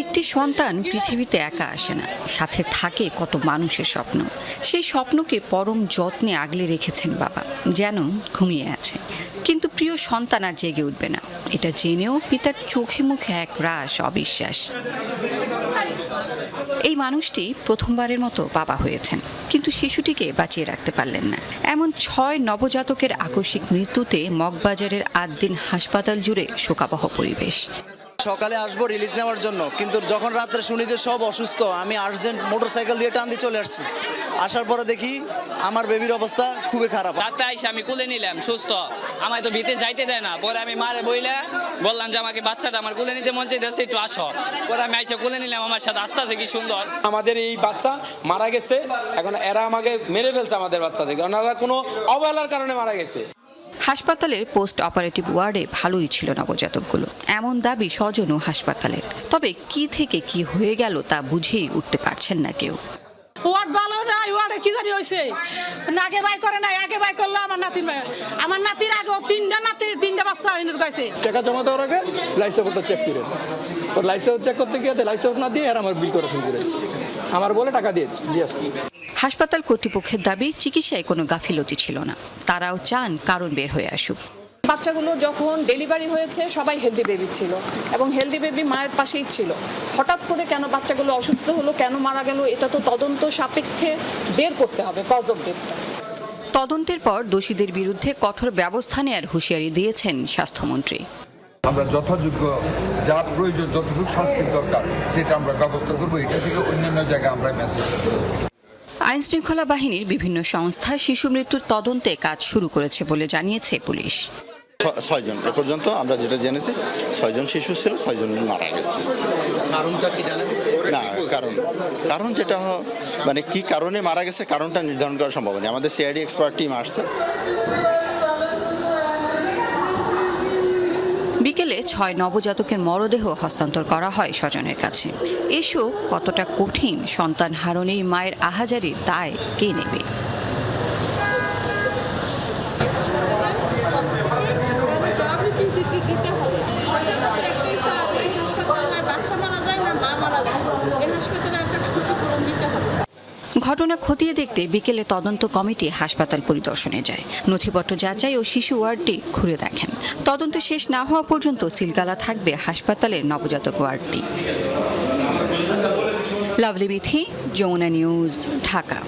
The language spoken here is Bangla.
একটি সন্তান পৃথিবীতে একা আসে না, সাথে থাকে কত মানুষের স্বপ্ন। সেই স্বপ্নকে পরম যত্নে আগলে রেখেছেন বাবা, যেন ঘুমিয়ে আছে। কিন্তু প্রিয় সন্তান আর জেগে উঠবে না, এটা জেনেও পিতার চোখে মুখে এক রাশ অবিশ্বাস। এই মানুষটি প্রথমবারের মতো বাবা হয়েছেন, কিন্তু শিশুটিকে বাঁচিয়ে রাখতে পারলেন না। এমন 6 নবজাতকের আকস্মিক মৃত্যুতে মগবাজারের 8 দিন হাসপাতাল জুড়ে শোকাবহ পরিবেশ। সকালে আসবো রিলিজ নেওয়ার জন্য, কিন্তু যখন রাত্রে শুনি যে সব অসুস্থ, আমি আর্জেন্ট মোটরসাইকেল দিয়ে টান দিয়ে চলে আসছি। আসার পরে দেখি আমার বেবির অবস্থা খুবই খারাপ। রাতে আইসা আমি কুলে নিলাম, সুস্থ। আমায় তো ভিতে যাইতে দেয় না। পরে আমি মারে বইলে বললাম যে আমাকে বাচ্চাটা আমার কুলে নিতে মন চাইতেছে, একটু আসো। পরে আমি আইসা কুলে নিলাম, আমার সাথে আস্তে আস্তে কি সুন্দর। আমাদের এই বাচ্চা মারা গেছে, এখন এরা আমাকে মেরে ফেলছে আমাদের বাচ্চাদেরকে, ওনারা কোনো অবহেলার কারণে মারা গেছে। হাসপাতালের পোস্ট অপারেটিভ ওয়ার্ডে ভালোই ছিল নবজাতকগুলো, এমন দাবি স্বজন ও হাসপাতালের। তবে কি থেকে কি হয়ে গেল তা বুঝেই উঠতে পারছেন না কেউ। ওয়ার্ড ভালো না, ওয়ার্ডে কি জানি হয়েছে, আগে বাই করে নাই, আগে বাই করলো আমার নাতির ভাই। আমার নাতির আগে তিনটা বাচ্চা এনে গেছে। টাকা জমা দেওয়ার আগে লাইফ সাপোর্টটা চেক করে, ওর লাইফ সাপোর্ট চেক করতে গিয়ে লাইফ সাপোর্ট না দিয়ে আর আমার বিল করা শুরু করেছে। আমার বলে টাকা দিয়েছে। হাসপাতাল কর্তৃপক্ষের দাবি চিকিৎসায় কোনো গাফিলতি ছিল না, তারাও চান কারণ বের হয়ে আসুক। বাচ্চাগুলো যখন ডেলিভারি হয়েছে সবাই হেলদি বেবি ছিল এবং হেলদি বেবি মায়ের পাশেই ছিল। হঠাৎ করে কেন বাচ্চাগুলো অসুস্থ হলো, কেন মারা গেল, এটা তো তদন্ত সাপেক্ষে বের করতে হবে কজ অফ ডেথ। তদন্তের পর দোষীদের বিরুদ্ধে কঠোর ব্যবস্থা নেওয়ার হুঁশিয়ারি দিয়েছেন স্বাস্থ্যমন্ত্রী। আমরা যথাযোগ্য যা প্রয়োজন, যতটুকু শাস্তির দরকার সেটা আমরা ব্যবস্থা করবো। এটা থেকে অন্যান্য জায়গায় আমরা মেসেজ আইন শৃঙ্খলা বাহিনীর বিভিন্ন সংস্থা শিশু মৃত্যুর তদন্তে কাজ শুরু করেছে বলে জানিয়েছে পুলিশ। 6 জন এ পর্যন্ত আমরা যেটা জেনেছি, 6 জন শিশু ছিল, 6 জন মারা গেছে। কারণটা কি জানা গেছে না, কারণ যেটা মানে কি কারণে মারা গেছে কারণটা নির্ধারণ করা সম্ভব নয়। আমাদের সিআইডি এক্সপার্ট টিম আসছে। বিকেলে 6 নবজাতকের মরদেহ হস্তান্তর করা হয় স্বজনের কাছে। এসো কতটা কঠিন, সন্তান হারানোই মায়ের আহাজারির দায় কে নেবে? ঘটনা খতিয়ে দেখতে বিকেলে তদন্ত কমিটি হাসপাতাল পরিদর্শনে যায়, নথিপত্র যাচাই ও শিশু ওয়ার্ডটি ঘুরে দেখেন। তদন্ত শেষ না হওয়া পর্যন্ত সিলগালা থাকবে হাসপাতালের নবজাতক ওয়ার্ডটি। লাভলি বিথি, যমুনা নিউজ, ঢাকা।